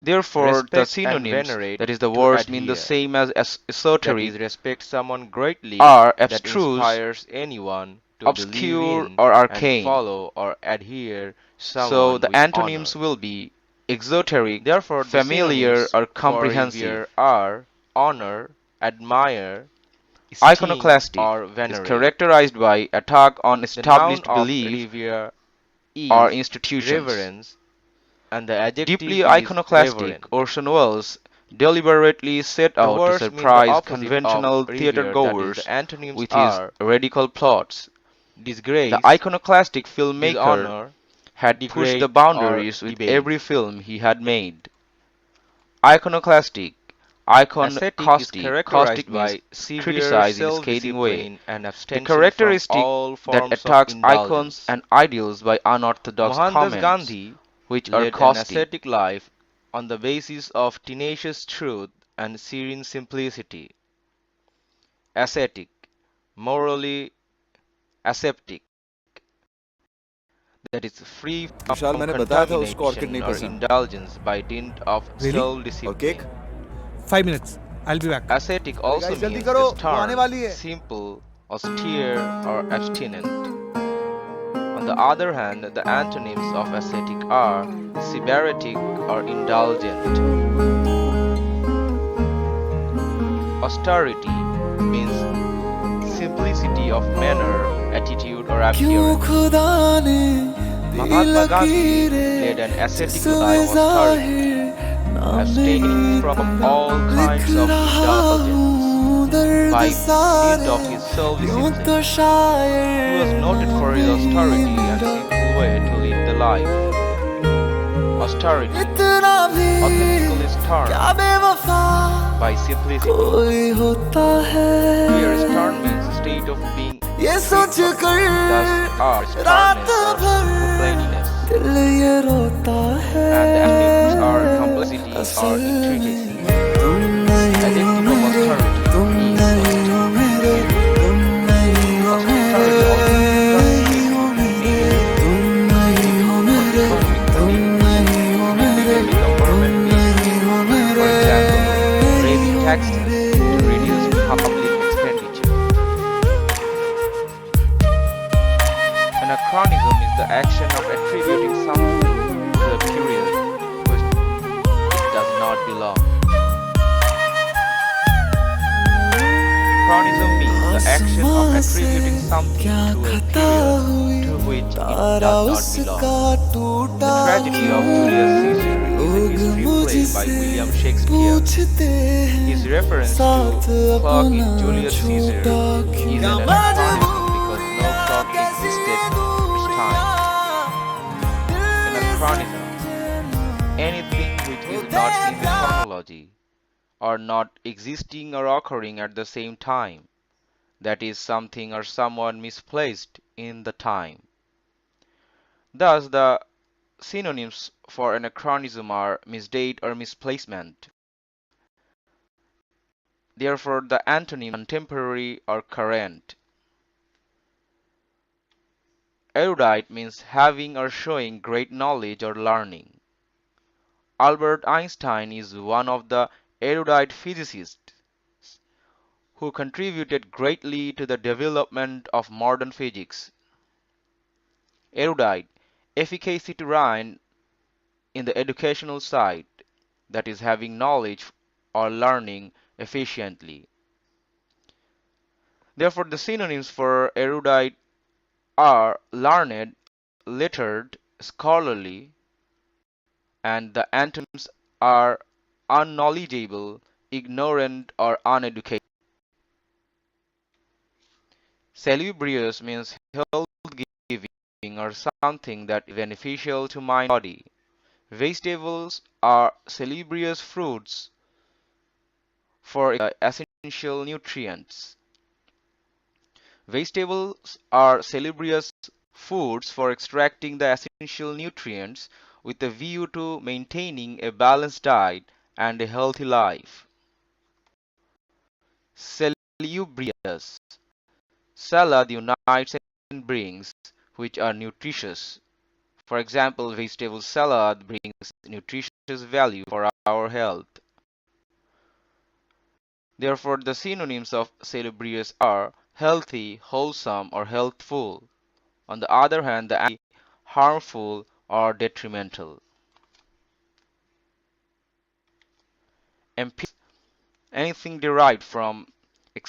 Therefore, the Respect and synonyms, venerate that is, the to words mean the adhere. same as That is, esoteric, respect someone greatly are that abstruse, inspires anyone to believe obscure, in or and arcane. follow or adhere So someone the with antonyms honor. will be exoteric, Therefore, the familiar, synonyms or for revere comprehensive. are honor, admire, esteem, Iconoclastic or is venerate. characterized by attack on The noun established of belief revere or is institutions. reverence, and the adjective Deeply is iconoclastic, reverent. Orson Welles deliberately set The out to words mean the surprise opposite of conventional revere, that is, the theatergoers antonyms with his are radical plots. The disgrace, iconoclastic filmmaker dishonor, had pushed the degrade, or boundaries with every debase. film he had made. Iconoclastic, Ascetic is iconoclastic, caustic characterized means by severe criticize in a scathing way. self-discipline and The abstention from characteristic all that forms of attacks icons indulgence. and ideals by unorthodox Mohandas comments, Gandhi which are led an caustic. ascetic life on the basis of tenacious truth and serene simplicity. Ascetic, morally aseptic, that is free Vishal from मैंने बताया था उसको orchid contamination नहीं or पसंद indulgence by dint of Really? और cake self-discipline. 5 minutes. I'll be back. Ascetic अरे also guys जल्दी means करो वो आने stern, वाली है simple, austere, or abstinent. On the other hand, the antonyms of ascetic are sybaritic or indulgent. Austerity means simplicity of manner, attitude, or appearance. Mahatma Gandhi led an ascetic life of austerity, abstaining from all kinds of indulgence by dint of his self-discipline. He was noted for his austerity and simple way to lead the life. Austerity, authentically stern by simplicity. Here, stern means a state of being strict, thus are sternness or plaininess. And the adjectives are complexity or intricacy. Adjective of austerity is austere. Austerity also means concentrated in economical, politically government. For example, raising taxes to reduce public expenditure. Anachronism is the action of attributing something to a period which it does not belong. Anachronism means the action of attributing something to a period to which it does not belong. The tragedy of Julius Caesar is a history played by William Shakespeare. His reference to clock in Julius Caesar is an anachronism because no clock existed at this time. Anachronism, anything which is not in the chronology, or not existing or occurring at the same time, that is, something or someone misplaced in the time. Thus, the synonyms for anachronism are misdate or misplacement. Therefore, the antonym contemporary or current. Erudite means having or showing great knowledge or learning. Albert Einstein is one of the erudite physicists who contributed greatly to the development of modern physics. Erudite, efficacy to rhyme in the educational side, that is, having knowledge or learning efficiently. Therefore, the synonyms for erudite are learned, lettered, scholarly, and the antonyms are unknowledgeable, ignorant, or uneducated. Salubrious means health-giving or something that is beneficial to mind and body. Vegetables are salubrious fruits for essential nutrients. Vegetables are salubrious foods for extracting the essential nutrients with a view to maintaining a balanced diet and a healthy life. Salubrious. Salad unites and brings, which are nutritious. For example, vegetable salad brings nutritious value for our health. Therefore, the synonyms of salubrious are healthy, wholesome, or healthful. On the other hand, the harmful or detrimental. Empirical, anything derived from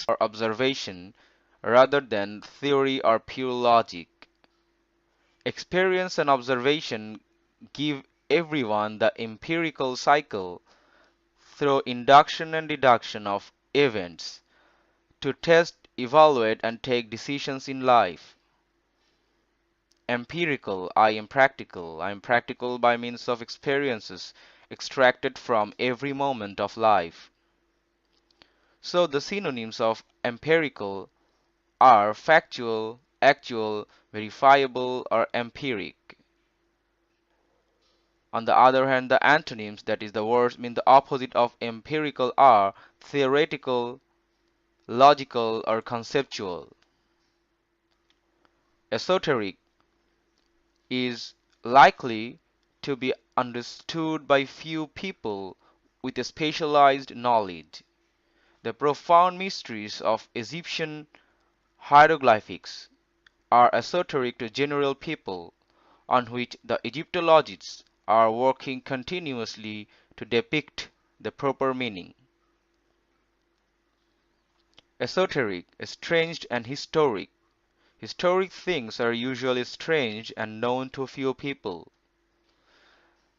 or observation rather than theory or pure logic. Experience and observation give everyone the empirical cycle through induction and deduction of events to test, evaluate, and take decisions in life. Empirical, I am practical. I am practical by means of experiences extracted from every moment of life. So the synonyms of empirical are factual, actual, verifiable, or empiric. On the other hand, the antonyms, that is the words mean the opposite of empirical, are theoretical, logical, or conceptual. Esoteric is likely to be understood by few people with a specialized knowledge. The profound mysteries of Egyptian hieroglyphics are esoteric to general people, on which the Egyptologists are working continuously to depict the proper meaning. Esoteric, estranged, and historic. Historic things are usually strange and known to few people.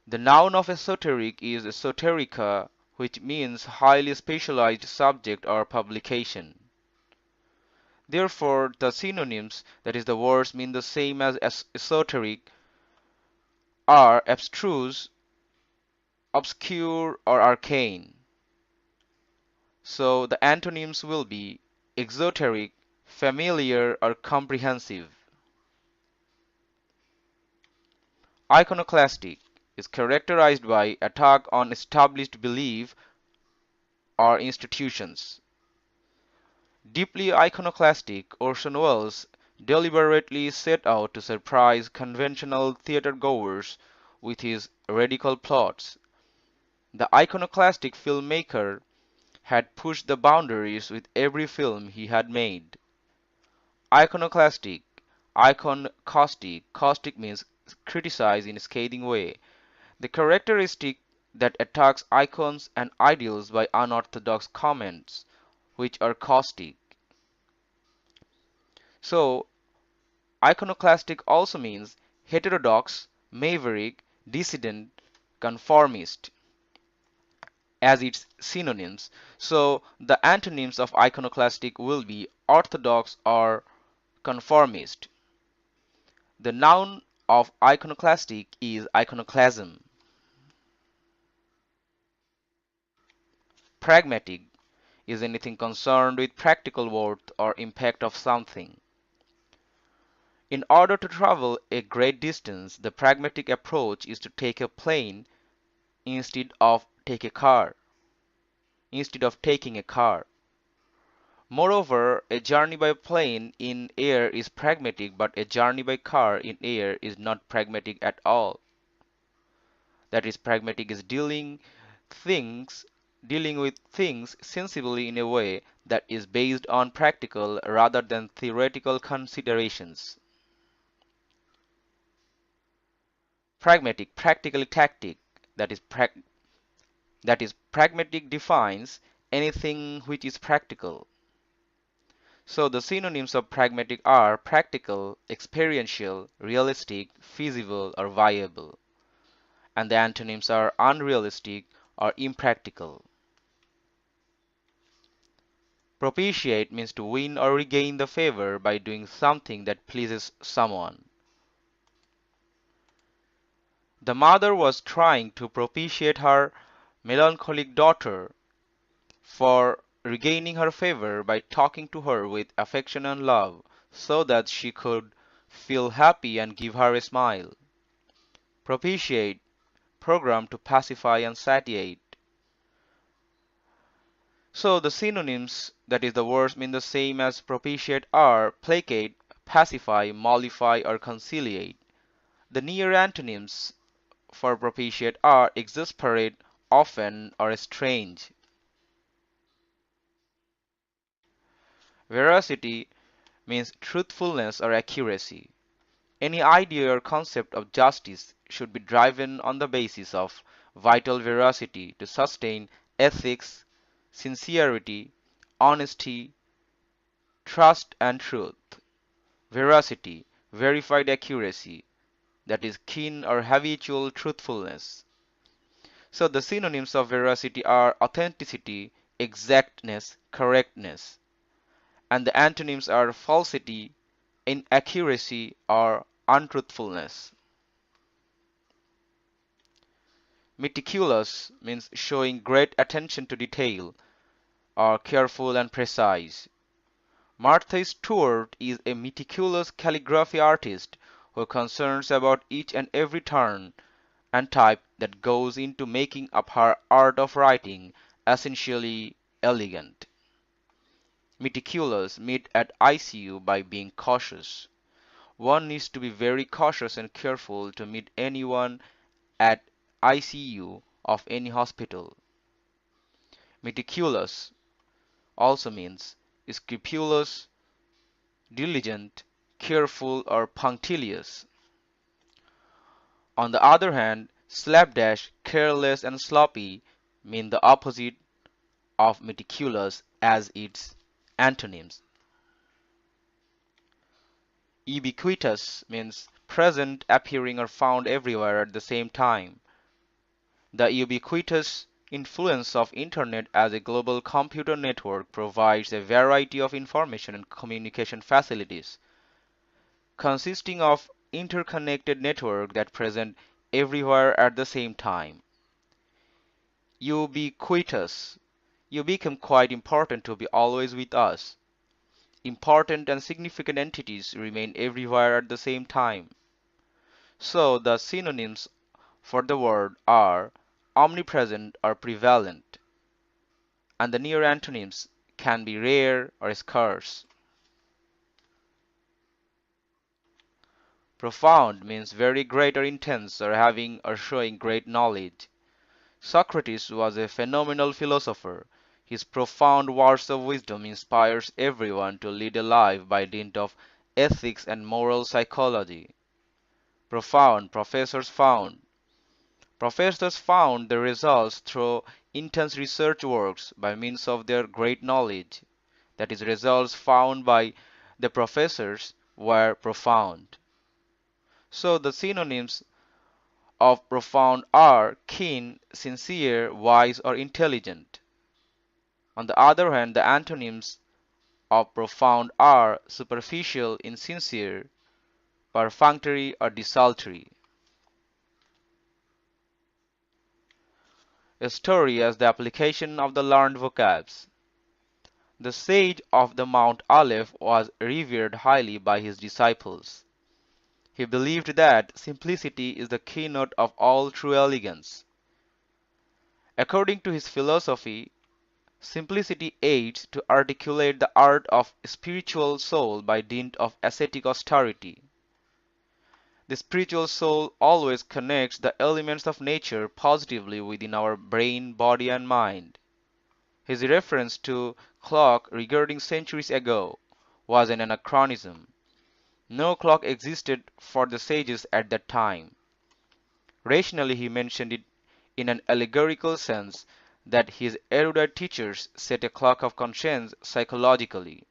The noun of esoteric is esoterica, which means highly specialized subject or publication. Therefore, the synonyms, that is the words mean the same as esoteric, are abstruse, obscure, or arcane. So the antonyms will be exoteric, familiar, or comprehensive. Iconoclastic is characterized by attack on established belief or institutions. Deeply iconoclastic, Orson Welles deliberately set out to surprise conventional theater-goers with his radical plots. The iconoclastic filmmaker had pushed the boundaries with every film he had made. Iconoclastic, icon caustic, caustic means criticize in a scathing way. The characteristic that attacks icons and ideals by unorthodox comments, which are caustic. So, iconoclastic also means heterodox, maverick, dissident, conformist as its synonyms. So, the antonyms of iconoclastic will be orthodox or conformist. The noun of iconoclastic is iconoclasm. Pragmatic is anything concerned with practical worth or impact of something. In order to travel a great distance, the pragmatic approach is to take a plane instead of taking a car. Moreover, a journey by plane in air is pragmatic, but a journey by car in air is not pragmatic at all. That is, pragmatic is dealing with things sensibly in a way that is based on practical rather than theoretical considerations. Pragmatic, practically tactic, that is, pragmatic defines anything which is practical. So the synonyms of pragmatic are practical, experiential, realistic, feasible, or viable. And the antonyms are unrealistic or impractical. Propitiate means to win or regain the favor by doing something that pleases someone. The mother was trying to propitiate her melancholic daughter for regaining her favor by talking to her with affection and love, so that she could feel happy and give her a smile. Propitiate, program to pacify and satiate. So the synonyms, that is the words mean the same as propitiate, are placate, pacify, mollify, or conciliate. The near antonyms for propitiate are exasperate, often, or strange. Veracity means truthfulness or accuracy. Any idea or concept of justice should be driven on the basis of vital veracity to sustain ethics, sincerity, honesty, trust, and truth. Veracity, verified accuracy, that is keen or habitual truthfulness. So the synonyms of veracity are authenticity, exactness, correctness, and the antonyms are falsity, inaccuracy, or untruthfulness. Meticulous means showing great attention to detail, or careful and precise. Martha Stewart is a meticulous calligraphy artist who concerns about each and every turn and type that goes into making up her art of writing essentially elegant. Meticulous meet at ICU by being cautious. One needs to be very cautious and careful to meet anyone at ICU of any hospital. Meticulous also means scrupulous, diligent, careful, or punctilious. On the other hand, slapdash, careless, and sloppy mean the opposite of meticulous as its antonyms. Ubiquitous means present, appearing, or found everywhere at the same time. The ubiquitous influence of Internet as a global computer network provides a variety of information and communication facilities, consisting of interconnected networks that present everywhere at the same time. Ubiquitous. You become quite important to be always with us. Important and significant entities remain everywhere at the same time. So the synonyms for the word are omnipresent or prevalent, and the near antonyms can be rare or scarce. Profound means very great or intense or having or showing great knowledge. Socrates was a phenomenal philosopher. His profound words of wisdom inspires everyone to lead a life by dint of ethics and moral psychology. Profound, professors found. Professors found the results through intense research works by means of their great knowledge. That is, results found by the professors were profound. So the synonyms of profound are keen, sincere, wise, or intelligent. On the other hand, the antonyms of profound are superficial, insincere, perfunctory, or desultory. A story as the application of the learned vocabs. The sage of the Mount Aleph was revered highly by his disciples. He believed that simplicity is the keynote of all true elegance. According to his philosophy, simplicity aids to articulate the art of spiritual soul by dint of ascetic austerity. The spiritual soul always connects the elements of nature positively within our brain, body, and mind. His reference to clock regarding centuries ago was an anachronism. No clock existed for the sages at that time. Rationally, he mentioned it in an allegorical sense that his erudite teachers set a clock of conscience psychologically.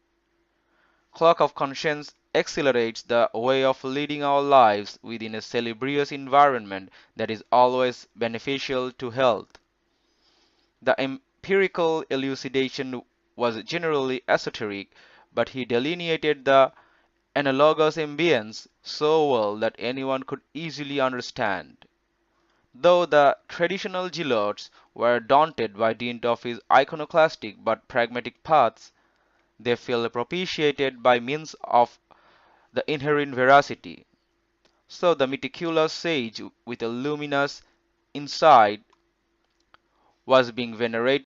Clock of conscience accelerates the way of leading our lives within a salubrious environment that is always beneficial to health. The empirical elucidation was generally esoteric, but he delineated the analogous ambience so well that anyone could easily understand. Though the traditional zealots were daunted by dint of his iconoclastic but pragmatic paths, they feel propitiated by means of the inherent veracity. So the meticulous sage with a luminous insight was being venerated